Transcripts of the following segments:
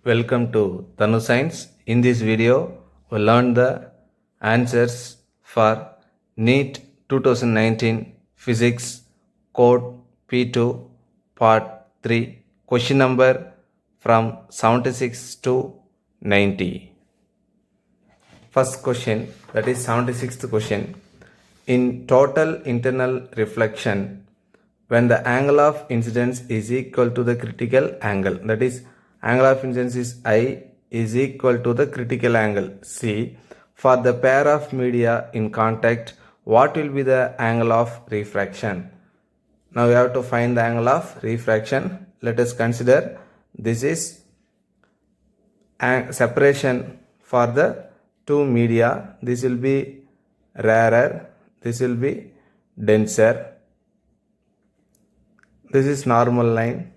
Welcome to Tanu Science. In this video, we'll learn the answers for NEET 2019 Physics Code P2 Part 3. Question number from 76 to 90. First question, that is 76th question. In total internal reflection, when the angle of incidence is equal to the critical angle, that is angle of incidence is I is equal to the critical angle C. For the pair of media in contact, what will be the angle of refraction? Now we have to find the angle of refraction. Let us consider this is separation for the two media. This will be rarer, this will be denser. This is normal line.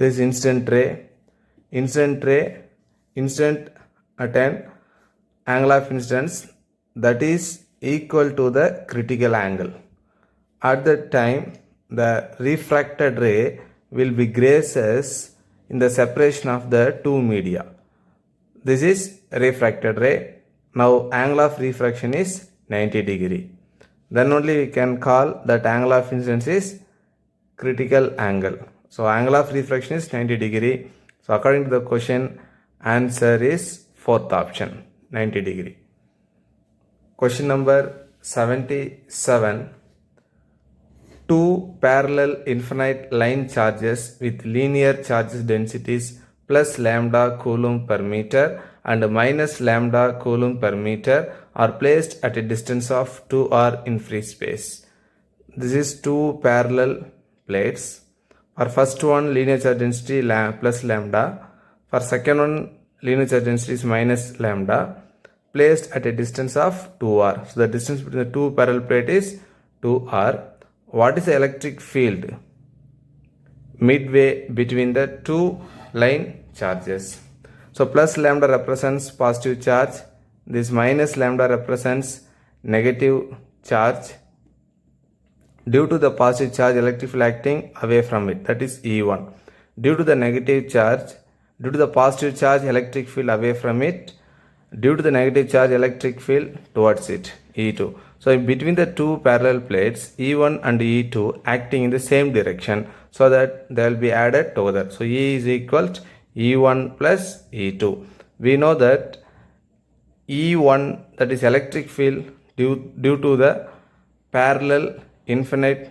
This is incident ray. Incident at an angle of incidence that is equal to the critical angle. At that time, the refracted ray will be graces in the separation of the two media. This is refracted ray. Now angle of refraction is 90 degree. Then only we can call that angle of incidence is critical angle. So angle of refraction is 90 degree. So according to the question, answer is fourth option, 90 degree. Question number 77. Two parallel infinite line charges with linear charges densities plus lambda coulomb per meter and minus lambda coulomb per meter are placed at a distance of 2r in free space. This is two parallel plates. For first one, linear charge density plus lambda. For second one, linear charge density is minus lambda, placed at a distance of 2r. So the distance between the two parallel plate is 2r. What is the electric field midway between the two line charges? So plus lambda represents positive charge. This minus lambda represents negative charge. Due to the positive charge, electric field acting away from it, that is E1. Due to the negative charge, due to the positive charge, electric field away from it. Due to the negative charge, electric field towards it, E2. So between the two parallel plates, E1 and E2 acting in the same direction, so that they will be added together. So E is equal to E1 plus E2. We know that E1, that is electric field due to the parallel infinite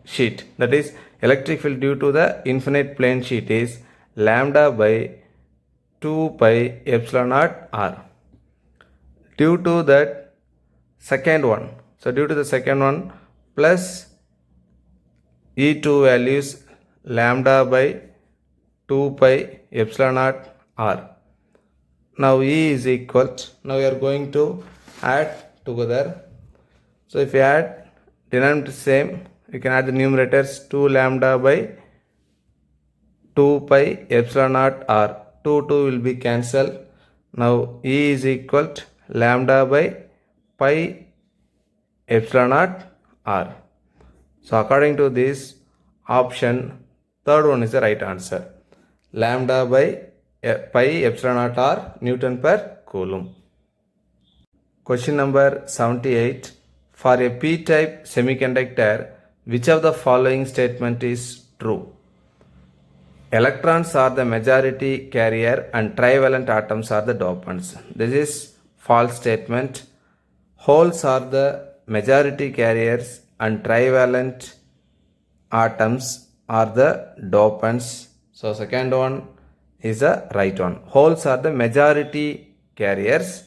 sheet, that is electric field due to the infinite plane sheet is lambda by 2 pi epsilon naught r. Due to that second one, so due to the second one, plus E2 values lambda by 2 pi epsilon naught r. Now E is equal to, now we are going to add together. So if you add denominator same, you can add the numerators 2 lambda by 2 pi epsilon naught r. 2 will be cancelled. Now E is equal to lambda by pi epsilon naught r. So according to this option, third one is the right answer. Lambda by pi epsilon naught r Newton per Coulomb. Question number 78. For a p-type semiconductor, which of the following statement is true? Electrons are the majority carrier and trivalent atoms are the dopants. This is false statement. Holes are the majority carriers and trivalent atoms are the dopants. So second one is the right one. Holes are the majority carriers,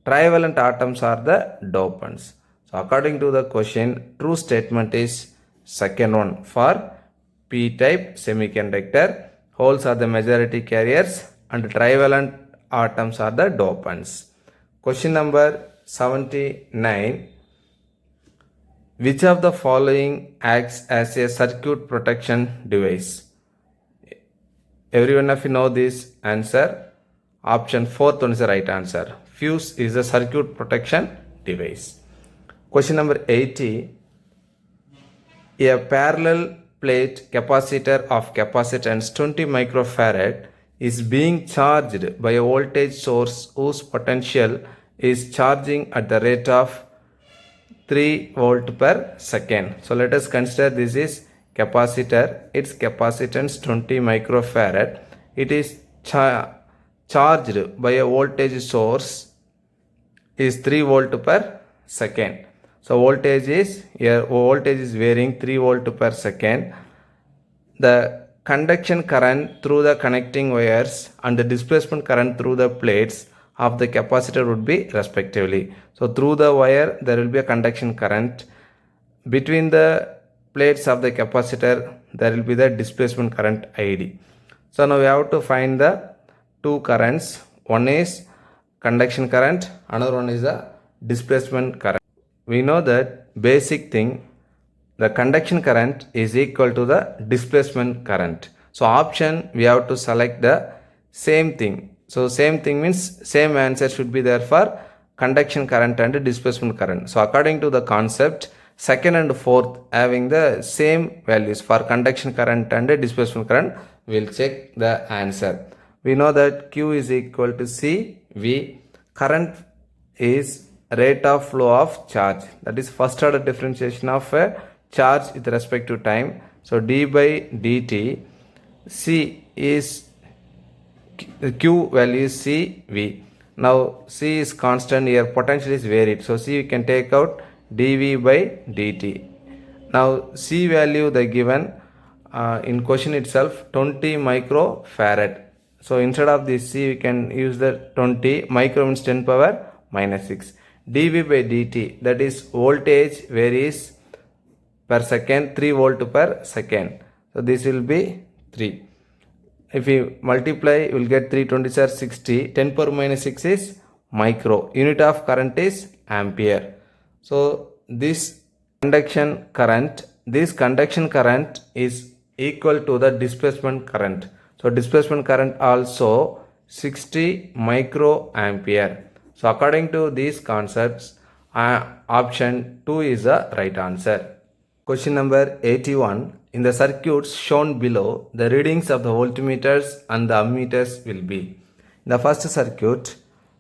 trivalent atoms are the dopants. So according to the question, true statement is second one for p-type semiconductor. Holes are the majority carriers and trivalent atoms are the dopants. Question number 79. Which of the following acts as a circuit protection device? Everyone of you know this answer. Option 4th one is the right answer. Fuse is a circuit protection device. Question number 80. A parallel plate capacitor of capacitance 20 microfarad is being charged by a voltage source whose potential is charging at the rate of 3 volt per second. So let us consider this is capacitor. Its capacitance 20 microfarad. It is charged by a voltage source is 3 volt per second. So voltage is varying 3 volt per second. The conduction current through the connecting wires and the displacement current through the plates of the capacitor would be respectively. So through the wire there will be a conduction current. Between the plates of the capacitor there will be the displacement current ID. So now we have to find the two currents. One is conduction current, another one is the displacement current. We know that basic thing, the conduction current is equal to the displacement current. So option we have to select the same thing. So same thing means same answer should be there for conduction current and displacement current. So according to the concept, second and fourth having the same values for conduction current and displacement current, we will check the answer. We know that Q is equal to CV. Current is rate of flow of charge. That is first order differentiation of a charge with respect to time. So d by dt. C is Q value is CV. Now C is constant here, potential is varied. So C we can take out dV by dt. Now C value they given in question itself 20 microfarad. So instead of this C we can use the 20 micro means 10 power minus 6. dV by dt, that is voltage varies per second 3 volt per second. So this will be 3. If we multiply, we will get 3 20s are 60. 10 power minus 6 is micro. Unit of current is ampere. So this conduction current is equal to the displacement current. So displacement current also 60 microampere. So according to these concepts, option 2 is the right answer. Question number 81. In the circuits shown below, the readings of the voltmeters and the ammeters will be. In the first circuit,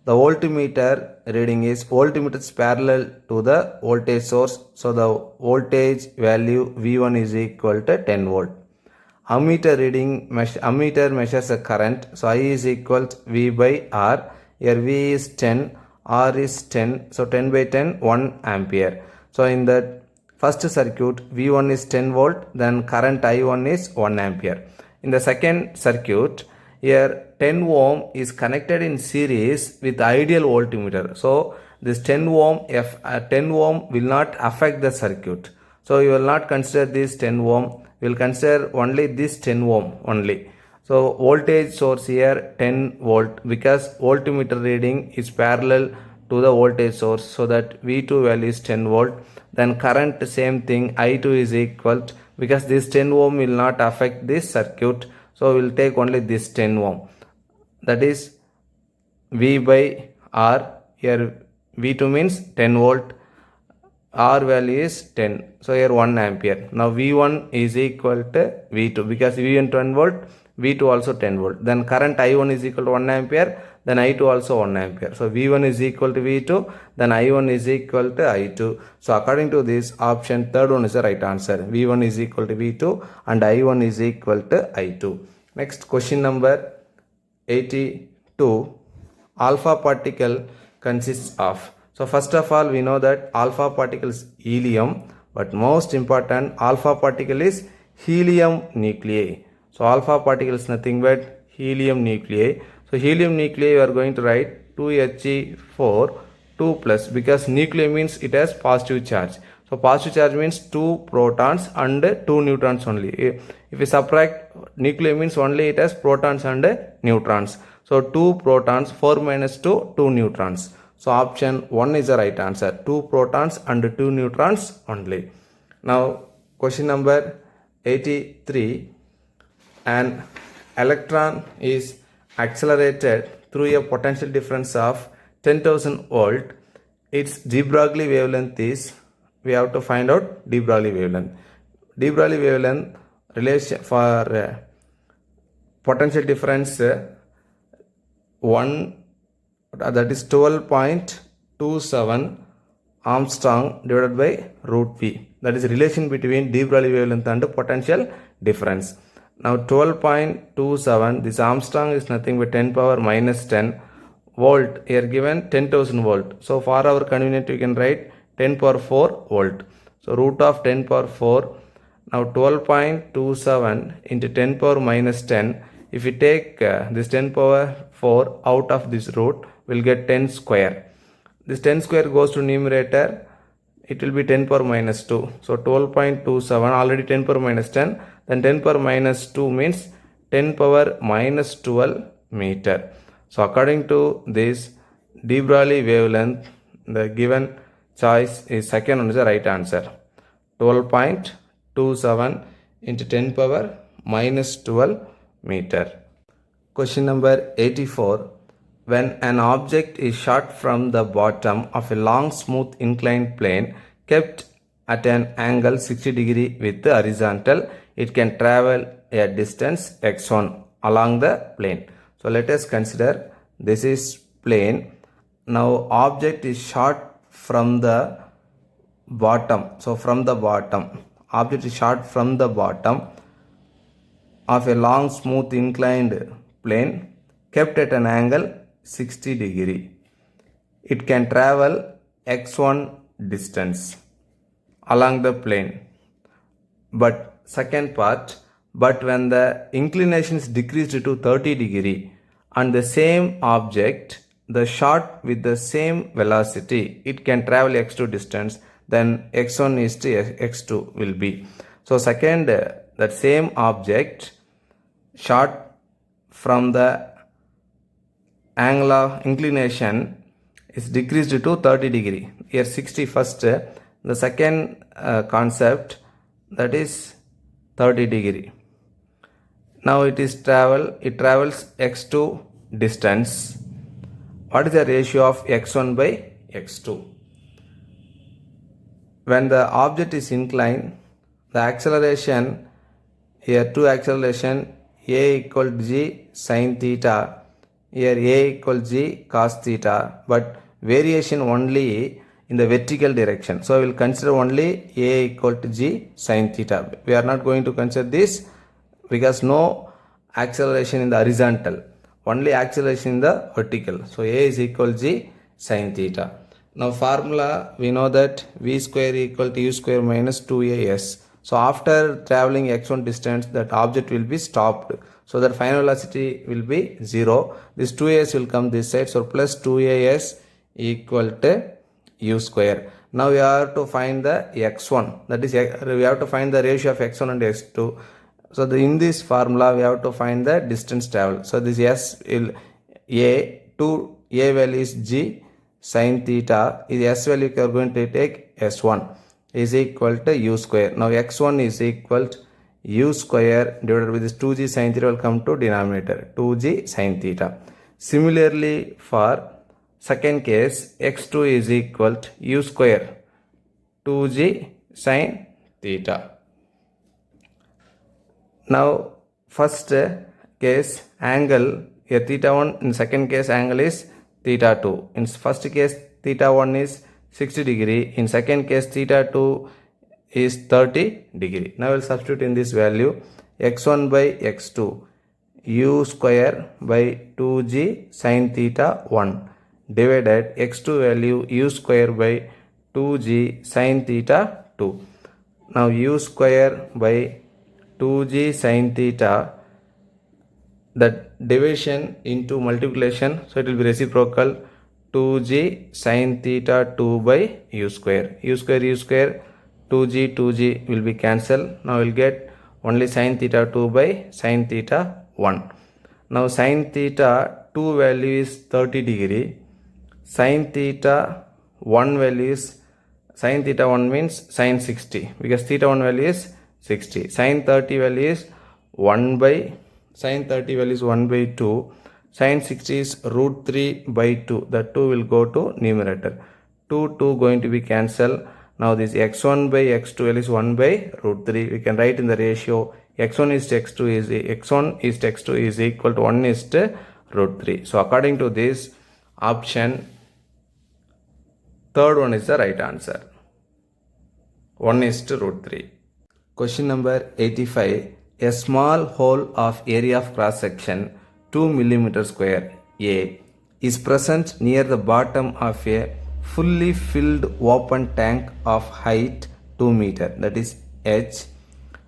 the voltmeter reading is parallel to the voltage source. So the voltage value V1 is equal to 10 volt. Ammeter measures the current. So I is equal to V by R. Here V is 10, R is 10. So 10 by 10, 1 ampere. So in the first circuit, V1 is 10 volt, then current I1 is 1 ampere. In the second circuit, here 10 ohm is connected in series with ideal voltmeter. So this 10 ohm will not affect the circuit. So you will not consider this 10 ohm. We will consider only this 10 ohm only. So voltage source here 10 volt because voltmeter reading is parallel to the voltage source. So that V2 value is 10 volt. Then current same thing, I2 is equal to, because this 10 ohm will not affect this circuit. So we will take only this 10 ohm. That is V by R. Here V2 means 10 volt. R value is 10. So here 1 ampere. Now V1 is equal to V2 because V1 10 volt, V2 also 10 volt. Then current I1 is equal to 1 ampere. Then I2 also 1 ampere. So V1 is equal to V2. Then I1 is equal to I2. So according to this, option third one is the right answer. V1 is equal to V2 and I1 is equal to I2. Next question number 82. Alpha particle consists of. So first of all, we know that alpha particle is helium, but most important, alpha particle is helium nuclei. So alpha particle is nothing but helium nuclei. So helium nuclei we are going to write 2He4 2 plus because nuclei means it has positive charge. So positive charge means 2 protons and 2 neutrons only. If we subtract, nuclei means only it has protons and neutrons. So 2 protons, 4 minus 2, 2 neutrons. So option 1 is the right answer. 2 protons and 2 neutrons only. Now question number 83. An electron is accelerated through a potential difference of 10,000 volt. Its de Broglie wavelength is, we have to find out de Broglie wavelength. De Broglie wavelength relation for potential difference 1 that is 12.27 Armstrong divided by root V. That is relation between de Broglie wavelength and potential difference. Now 12.27, this Armstrong is nothing but 10 power minus 10 volt. Here given 10,000 volt. So for our convenience we can write 10 power 4 volt. So root of 10 power 4. Now 12.27 into 10 power minus 10. If we take this 10 power 4 out of this root, we'll get 10 square. This 10 square goes to numerator. It will be 10 power minus 2. So 12.27 already 10 power minus 10. Then 10 power minus 2 means 10 power minus 12 meter. So according to this de Broglie wavelength, the given choice is second one is the right answer. 12.27 into 10 power minus 12 meter. Question number 84. When an object is shot from the bottom of a long smooth inclined plane kept at an angle 60 degree with the horizontal, it can travel a distance x1 along the plane. So let us consider this is plane. Now object is shot from the bottom. So from the bottom, object is shot from the bottom of a long smooth inclined plane kept at an angle 60 degree. It can travel x1 distance along the plane. But second part, but when the inclination is decreased to 30 degree and the same object, the shot with the same velocity, it can travel x2 distance, then x1 is to x2 will be. So second, that same object shot from the angle of inclination is decreased to 30 degree. Here 60 first, the second concept, that is 30 degree. Now it travels x2 distance. What is the ratio of x1 by x2? When the object is inclined, the acceleration, here two acceleration, a equal to g sin theta, here a equal g cos theta, but variation only in the vertical direction. So I will consider only a equal to g sin theta. We are not going to consider this because no acceleration in the horizontal, only acceleration in the vertical. So a is equal to g sin theta. Now formula, we know that v square equal to u square minus 2as. So after traveling x1 distance, that object will be stopped. So that final velocity will be 0. This 2as will come this side. So plus 2as equal to u square. Now we have to find the x1. That is, we have to find the ratio of x1 and x2. So in this formula, we have to find the distance traveled. So this s will a value is g sin theta. Is s value we are going to take s1 is equal to u square. Now x1 is equal to u square divided with this 2g sin theta will come to denominator, 2g sin theta. Similarly for second case, x2 is equal to u square 2g sin theta. Now first case angle, here theta 1, in second case angle is theta 2. In first case theta 1 is 60 degree, in second case theta 2 is 30 degree. Now I will substitute in this value x1 by x2 u square by 2g sin theta 1 divided x2 value u square by 2g sin theta 2. Now u square by 2g sin theta, that division into multiplication, so it will be reciprocal, 2g sin theta 2 by u square, 2g will be cancelled. Now we will get only sin theta 2 by sin theta 1. Now sin theta 2 value is 30 degree, sin theta 1 value is, sin theta 1 means sin 60 because theta 1 value is 60. Sin 30 value is 1 by 2. Sin 60 is root 3 by 2. The 2 will go to numerator. 2 going to be cancelled. Now this x1 by x2 is 1 by root 3. We can write in the ratio x1 is to x2 is x1 is to x2 is equal to 1 is to root 3. So according to this option, third one is the right answer. 1 is to root 3. Question number 85. A small hole of area of cross section 2 mm square A is present near the bottom of a fully filled open tank of height 2 meter, that is H.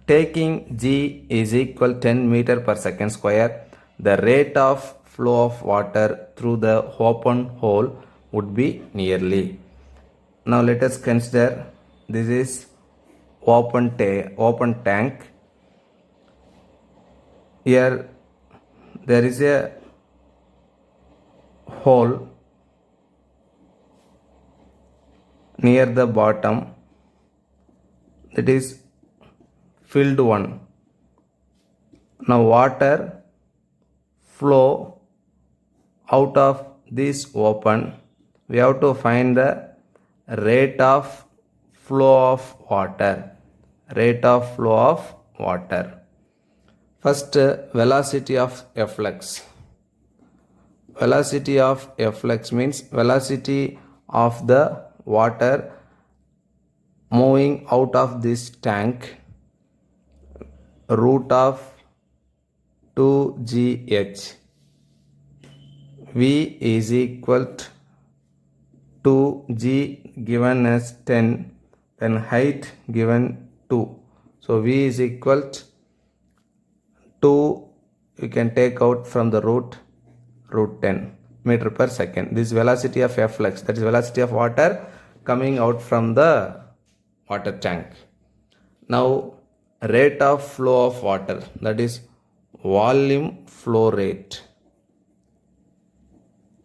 Taking G is equal 10 meter per second square, the rate of flow of water through the open hole would be nearly. Now let us consider this is open tank. Here there is a hole near the bottom, that is filled one. Now water flow out of this open, we have to find the rate of flow of water. First, velocity of efflux. Velocity of efflux means velocity of the water moving out of this tank, root of 2gh. V is equal to g given as 10, then height given 2. So V is equal to 2, you can take out from the root 10 meter per second. This velocity of efflux, that is velocity of water coming out from the water tank. Now rate of flow of water, that is volume flow rate.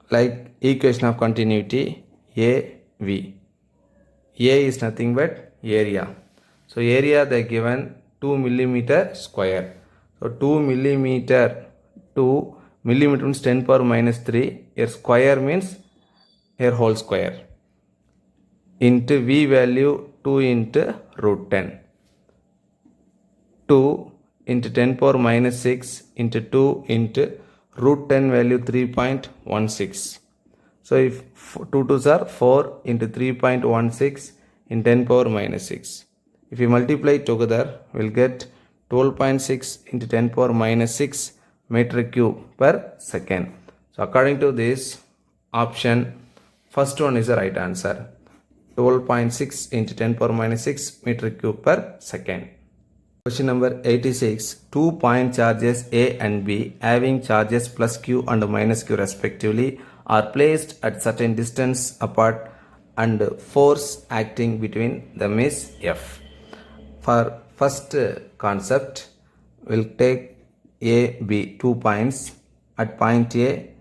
Like equation of continuity, AV. A is nothing but area. So area they are given 2 millimeter square. So 2 millimeter means 10 power minus 3. Here square means here whole square. Into V value 2 into root 10. 2 into 10 power minus 6 into 2 into root 10 value 3.16. So if 2 2s are 4 into 3.16 in 10 power minus 6. If we multiply together, we will get 12.6 into 10 power minus 6 meter cube per second. So according to this option, first one is the right answer. 12.6 into 10 power minus 6 meter cube per second. Question number 86. 2 point charges A and B having charges plus Q and minus Q respectively are placed at certain distance apart and force acting between them is F. For first concept, we'll take A, B, 2 points. At point A,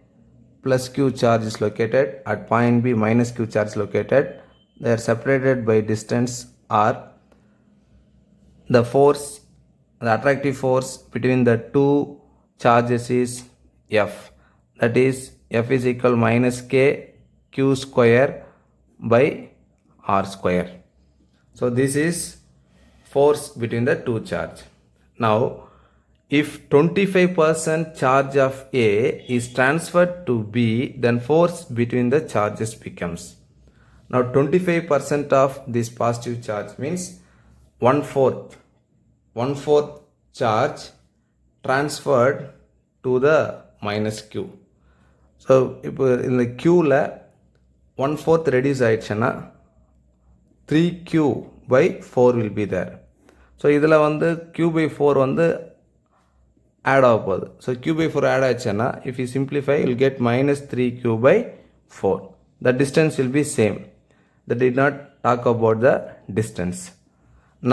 plus Q charge is located. At point B, minus Q charge is located. They are separated by distance R. The force, the attractive force between the two charges is F. That is, F is equal minus K Q square by R square. So this is force between the two charge. Now, if 25% charge of A is transferred to B, then force between the charges becomes. Now 25% of this positive charge means 1/4 charge transferred to the minus Q. So in the Q la 1/4 reduce ஆயிடுச்சுன்னா 3Q by 4 will be there. So இதில் வந்து Q by 4 வந்து add ஆக போகுது. So Q by 4 add ஆயிடுச்சுன்னா if you simplify you will get minus 3Q by 4. The distance will be same. That did not talk about the distance.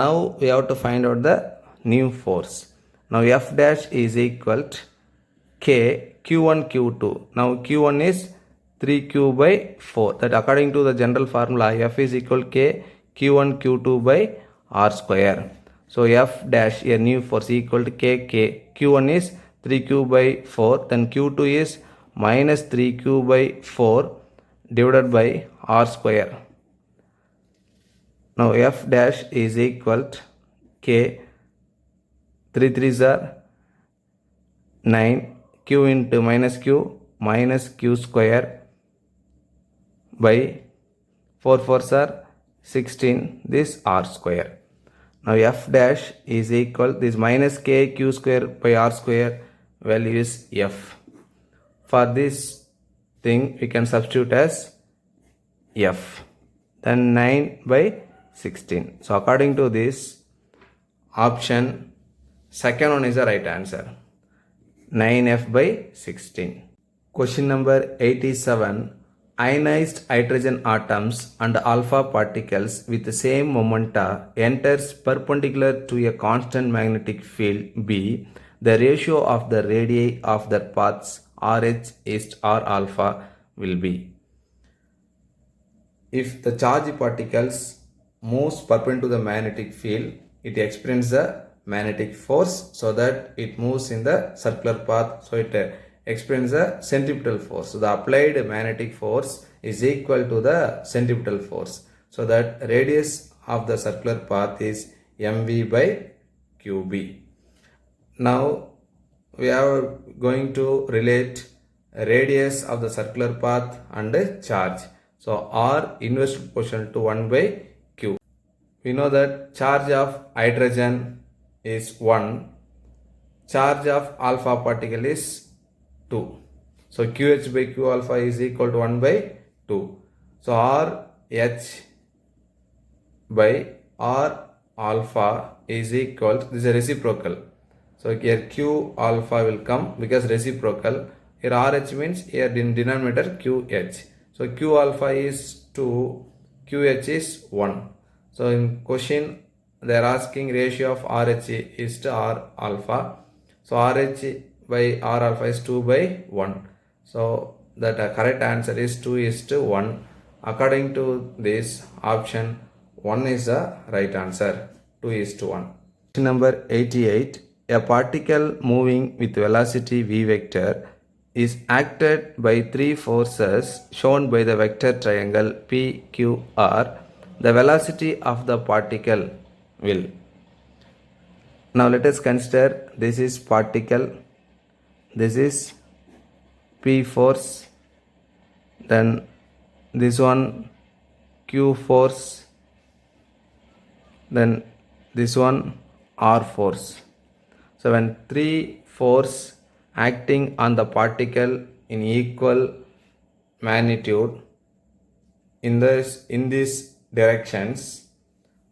Now we have to find out the new force. Now F dash is equal to K Q1 Q2. Now Q1 is 3Q by 4. That according to the general formula F is equal to K Q1 Q2 by R square. So F dash, a new force, equal to K. Q1 is 3Q by 4. Then Q2 is minus 3Q by 4 divided by R square. Now F dash is equal to K 3 3s are 9, q into minus q square by 4 4s are 16, this r square. Now f dash is equal, this minus k q square by r square value is f. For this thing we can substitute as f, then 9 by 16. So according to this option, second one is the right answer, 9f by 16. Question number 87. Ionized hydrogen atoms and alpha particles with the same momenta enters perpendicular to a constant magnetic field B. The ratio of the radii of their paths RH is R alpha will be. If the charge particles moves perpendicular to the magnetic field, it experiences the magnetic force, so that it moves in the circular path, so it experiences the centripetal force. So the applied magnetic force is equal to the centripetal force, so that radius of the circular path is mv by qb. Now we are going to relate radius of the circular path and charge. So r inverse proportional to 1 by q. We know that charge of hydrogen is 1, charge of alpha particle is 2. So QH by Q alpha is equal to 1 by 2. So RH by R alpha is equal to, this is a reciprocal. So here Q alpha will come because reciprocal. Here RH means here in denominator QH. So Q alpha is 2, QH is 1. So in question they are asking ratio of RH is to R alpha. So RH by R alpha is 2 by 1. So that correct answer is 2 is to 1. According to this option, 1 is the right answer, 2 is to 1. Question number 88. A particle moving with velocity v vector is acted by three forces shown by the vector triangle PQR. The velocity of the particle will. Now let us consider this is particle, this is P force, then this one Q force, then this one R force. So when three force acting on the particle in equal magnitude in these directions,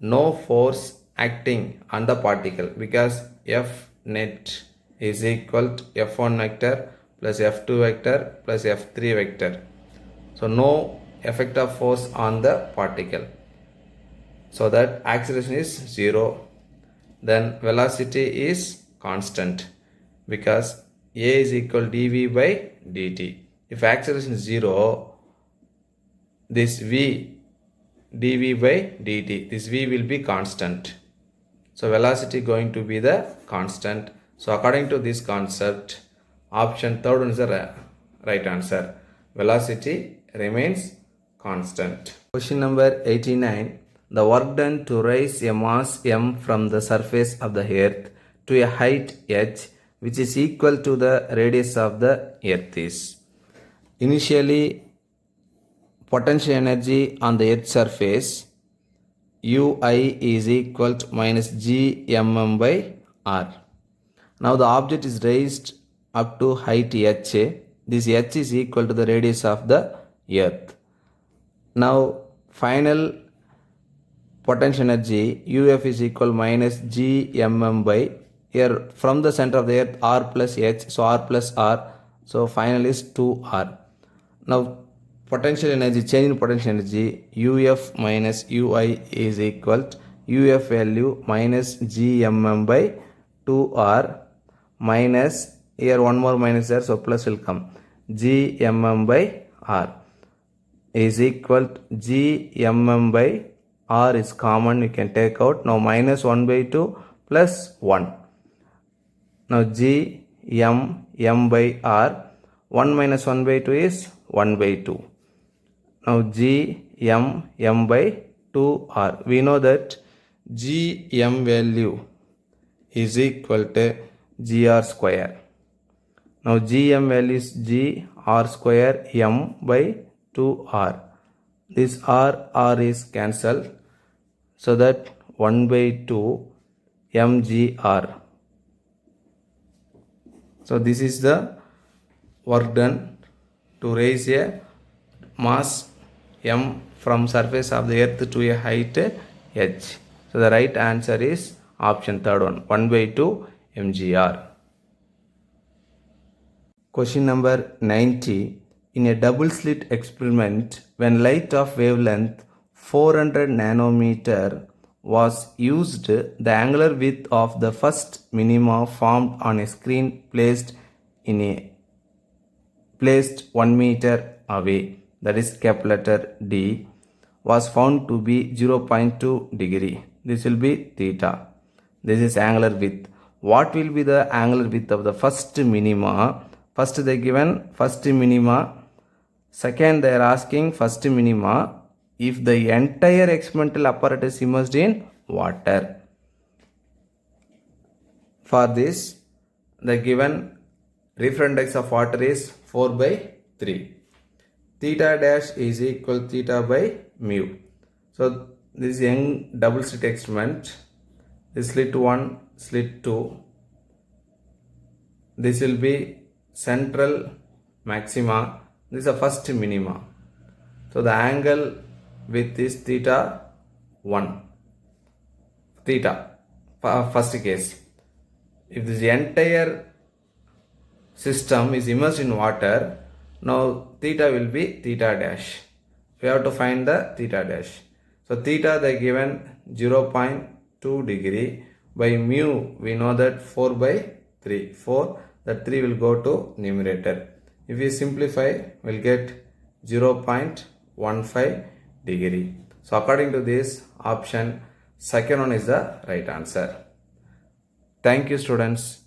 no force acting on the particle, because F net is equal to F1 vector plus F2 vector plus F3 vector. So no effect of force on the particle, so that acceleration is 0. Then velocity is constant because A is equal to dv by dt. If acceleration is 0, this v dv by dt, this v will be constant. So velocity going to be the constant. So according to this concept, option third one is the right answer. Velocity remains constant. Question number 89. The work done to raise a mass m from the surface of the earth to a height h which is equal to the radius of the earth is. Initially, potential energy on the earth's surface ui is equal to minus gmm by r. Now the object is raised up to height h. This h is equal to the radius of the earth. Now final potential energy uf is equal minus gmm by, here from the center of the earth r plus h, so r plus r, so final is 2r. Now potential energy, change in potential energy uf minus ui is equal to uf value minus gmm by 2r minus, here one more minus there, so plus will come, gmm by r is equal to gmm by r is common, you can take out. Now minus 1 by 2 plus 1. Now gmm by r, 1 minus 1 by 2 is 1 by 2. Now gmm by 2r. We know that gm value is equal to gr square. Now gm value is g r square m by 2r. This r is cancelled, so that 1 by 2 mgr. So this is the work done to raise a mass m from surface of the earth to a height h. So the right answer is option third one, 1 by 2 mgr. Question number 90. In a double slit experiment, when light of wavelength 400 nanometer was used, the angular width of the first minima formed on a screen placed 1 meter away, that is cap letter D, was found to be 0.2 degree. This will be theta. This is angular width. What will be the angular width of the first minima? First they given first minima. Second they are asking first minima if the entire experimental apparatus immersed in water. For this, the given refractive index of water is 4 by 3. Theta dash is equal to theta by mu. So this is Young double slit experiment. This slit 1, slit 2. This will be central maxima. This is the first minima. So the angle width is theta 1. Theta, first case. If this entire system is immersed in water, now theta will be theta dash. We have to find the theta dash. So theta they given 0.2 degree. By mu we know that 4 by 3. 4, that 3 will go to numerator. If we simplify, we'll get 0.15 degree. So according to this option, second one is the right answer. Thank you students.